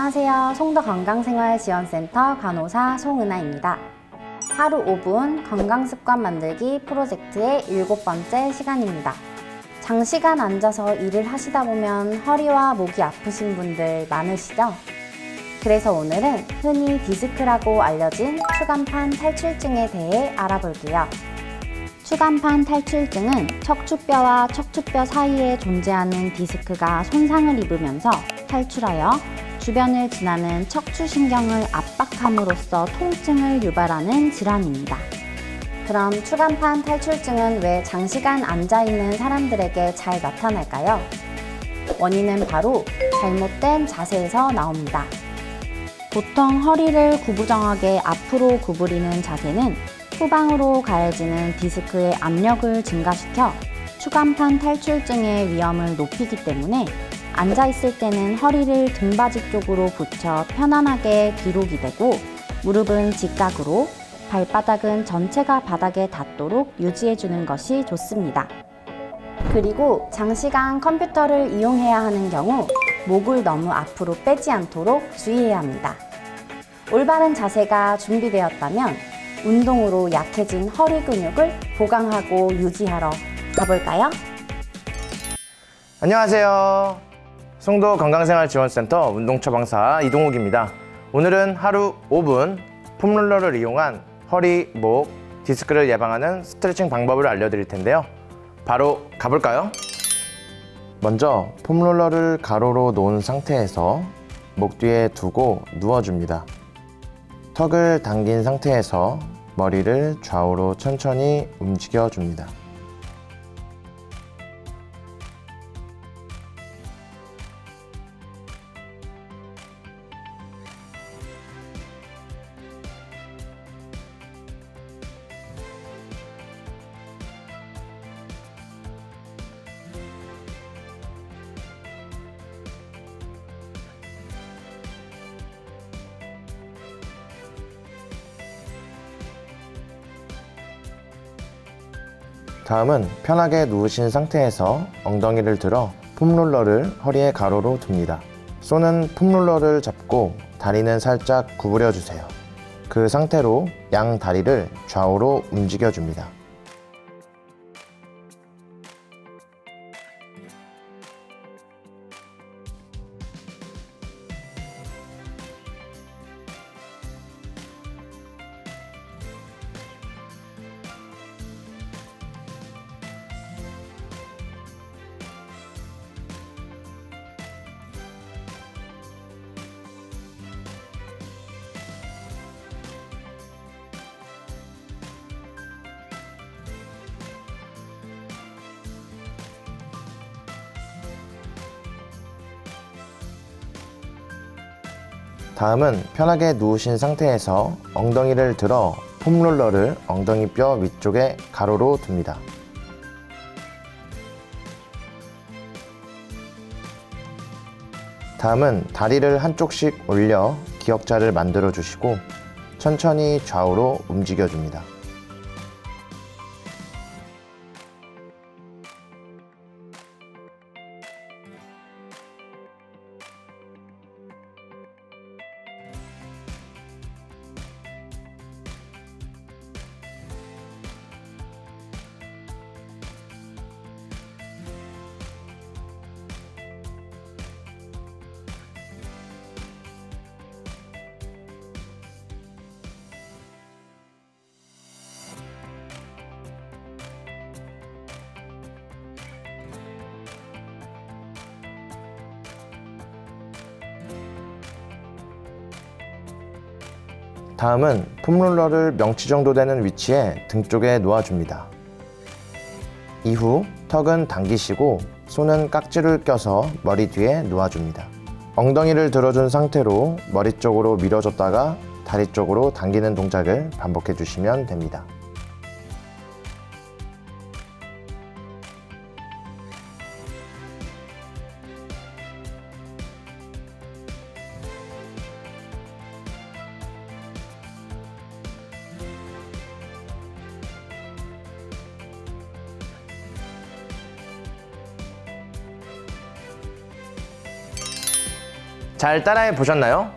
안녕하세요. 송도건강생활지원센터 간호사 송은아입니다. 하루 5분 건강습관 만들기 프로젝트의 7번째 시간입니다. 장시간 앉아서 일을 하시다 보면 허리와 목이 아프신 분들 많으시죠? 그래서 오늘은 흔히 디스크라고 알려진 추간판 탈출증에 대해 알아볼게요. 추간판 탈출증은 척추뼈와 척추뼈 사이에 존재하는 디스크가 손상을 입으면서 탈출하여 주변을 지나는 척추신경을 압박함으로써 통증을 유발하는 질환입니다. 그럼 추간판 탈출증은 왜 장시간 앉아있는 사람들에게 잘 나타날까요? 원인은 바로 잘못된 자세에서 나옵니다. 보통 허리를 구부정하게 앞으로 구부리는 자세는 후방으로 가해지는 디스크의 압력을 증가시켜 추간판 탈출증의 위험을 높이기 때문에 앉아있을 때는 허리를 등받이 쪽으로 붙여 편안하게 뒤로 기대고 무릎은 직각으로 발바닥은 전체가 바닥에 닿도록 유지해주는 것이 좋습니다. 그리고 장시간 컴퓨터를 이용해야 하는 경우 목을 너무 앞으로 빼지 않도록 주의해야 합니다. 올바른 자세가 준비되었다면 운동으로 약해진 허리 근육을 보강하고 유지하러 가볼까요? 안녕하세요. 송도 건강생활지원센터 운동처방사 이동욱입니다. 오늘은 하루 5분 폼롤러를 이용한 허리, 목, 디스크를 예방하는 스트레칭 방법을 알려드릴 텐데요. 바로 가볼까요? 먼저 폼롤러를 가로로 놓은 상태에서 목 뒤에 두고 누워줍니다. 턱을 당긴 상태에서 머리를 좌우로 천천히 움직여줍니다. 다음은 편하게 누우신 상태에서 엉덩이를 들어 폼롤러를 허리에 가로로 둡니다. 손은 폼롤러를 잡고 다리는 살짝 구부려 주세요. 그 상태로 양 다리를 좌우로 움직여 줍니다. 다음은 편하게 누우신 상태에서 엉덩이를 들어 폼롤러를 엉덩이뼈 위쪽에 가로로 둡니다. 다음은 다리를 한쪽씩 올려 기역자를 만들어 주시고 천천히 좌우로 움직여 줍니다. 다음은 폼롤러를 명치 정도 되는 위치에 등 쪽에 놓아줍니다. 이후 턱은 당기시고 손은 깍지를 껴서 머리 뒤에 놓아줍니다. 엉덩이를 들어준 상태로 머리 쪽으로 밀어줬다가 다리 쪽으로 당기는 동작을 반복해 주시면 됩니다. 잘 따라해 보셨나요?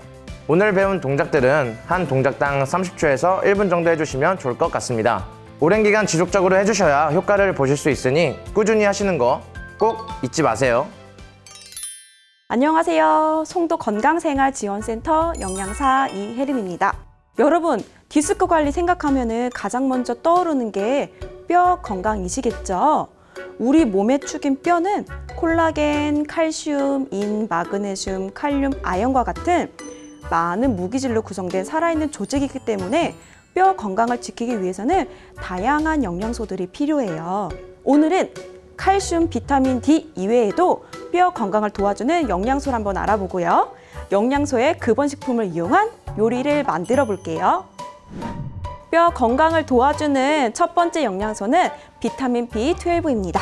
오늘 배운 동작들은 한 동작당 30초에서 1분 정도 해주시면 좋을 것 같습니다. 오랜 기간 지속적으로 해주셔야 효과를 보실 수 있으니 꾸준히 하시는 거 꼭 잊지 마세요. 안녕하세요. 송도 건강생활지원센터 영양사 이혜림입니다. 여러분, 디스크 관리 생각하면 가장 먼저 떠오르는 게 뼈 건강이시겠죠? 우리 몸의 축인 뼈는 콜라겐, 칼슘, 인, 마그네슘, 칼륨, 아연과 같은 많은 무기질로 구성된 살아있는 조직이기 때문에 뼈 건강을 지키기 위해서는 다양한 영양소들이 필요해요. 오늘은 칼슘, 비타민 D 이외에도 뼈 건강을 도와주는 영양소를 한번 알아보고요. 영양소의 근본식품을 이용한 요리를 만들어 볼게요. 뼈 건강을 도와주는 첫 번째 영양소는 비타민 B12입니다.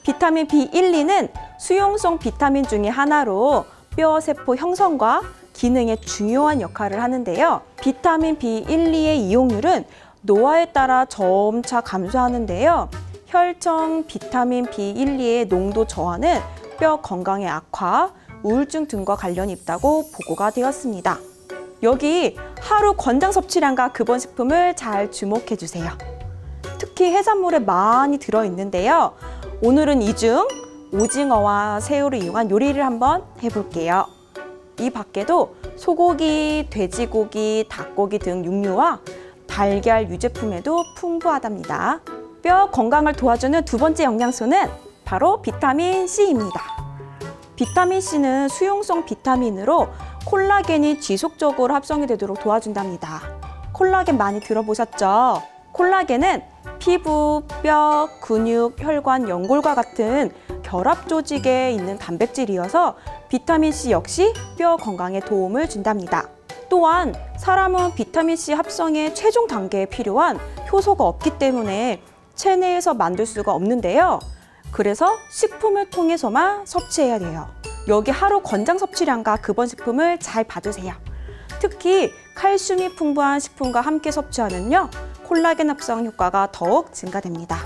비타민 B12는 수용성 비타민 중에 하나로 뼈 세포 형성과 기능에 중요한 역할을 하는데요. 비타민 B12의 이용률은 노화에 따라 점차 감소하는데요. 혈청 비타민 B12의 농도 저하는 뼈 건강의 악화, 우울증 등과 관련이 있다고 보고가 되었습니다. 여기 하루 권장 섭취량과 근본식품을 잘 주목해 주세요. 특히 해산물에 많이 들어있는데요. 오늘은 이 중 오징어와 새우를 이용한 요리를 한번 해볼게요. 이 밖에도 소고기, 돼지고기, 닭고기 등 육류와 달걀 유제품에도 풍부하답니다. 뼈 건강을 도와주는 두 번째 영양소는 바로 비타민 C입니다. 비타민 C는 수용성 비타민으로 콜라겐이 지속적으로 합성이 되도록 도와준답니다. 콜라겐 많이 들어보셨죠? 콜라겐은 피부, 뼈, 근육, 혈관, 연골과 같은 결합 조직에 있는 단백질이어서 비타민 C 역시 뼈 건강에 도움을 준답니다. 또한 사람은 비타민 C 합성의 최종 단계에 필요한 효소가 없기 때문에 체내에서 만들 수가 없는데요. 그래서 식품을 통해서만 섭취해야 돼요. 여기 하루 권장 섭취량과 근본식품을 잘 봐두세요. 특히 칼슘이 풍부한 식품과 함께 섭취하면요, 콜라겐 합성 효과가 더욱 증가됩니다.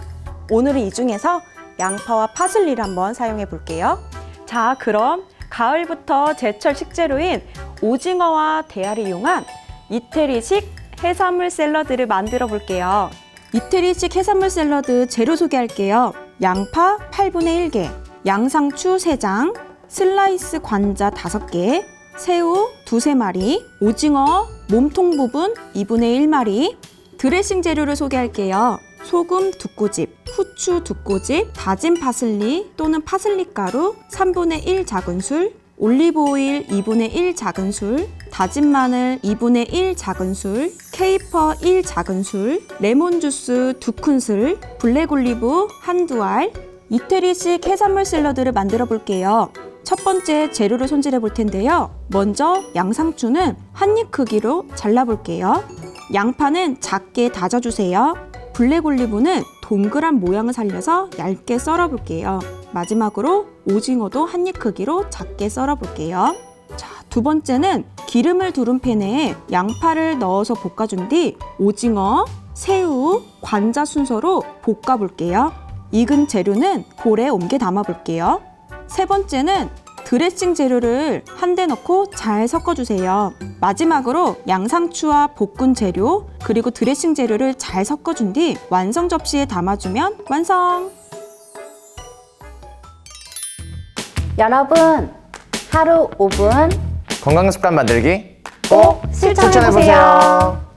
오늘은 이 중에서 양파와 파슬리를 한번 사용해 볼게요. 자, 그럼 가을부터 제철 식재료인 오징어와 대하를 이용한 이태리식 해산물 샐러드를 만들어 볼게요. 이태리식 해산물 샐러드 재료 소개할게요. 양파 8분의 1개, 양상추 3장, 슬라이스 관자 5개, 새우 2~3마리, 오징어 몸통 부분 2분의 1마리, 드레싱 재료를 소개할게요. 소금 2꼬집, 후추 2꼬집, 다진 파슬리 또는 파슬리 가루 3분의 1 작은술, 올리브오일 2분의 1 작은술, 다진 마늘 2분의 1 작은술, 케이퍼 1 작은술, 레몬주스 2큰술, 블랙 올리브 1~2알. 이태리식 해산물 샐러드를 만들어 볼게요. 첫 번째 재료를 손질해 볼 텐데요. 먼저 양상추는 한 입 크기로 잘라 볼게요. 양파는 작게 다져주세요. 블랙 올리브는 동그란 모양을 살려서 얇게 썰어 볼게요. 마지막으로 오징어도 한 입 크기로 작게 썰어 볼게요. 자, 두 번째는 기름을 두른 팬에 양파를 넣어서 볶아준 뒤 오징어, 새우, 관자 순서로 볶아 볼게요. 익은 재료는 볼에 옮겨 담아 볼게요. 세 번째는 드레싱 재료를 한데 넣고 잘 섞어주세요. 마지막으로 양상추와 볶은 재료 그리고 드레싱 재료를 잘 섞어준 뒤 완성 접시에 담아주면 완성! 여러분, 하루 5분 건강 습관 만들기 꼭 실천해보세요.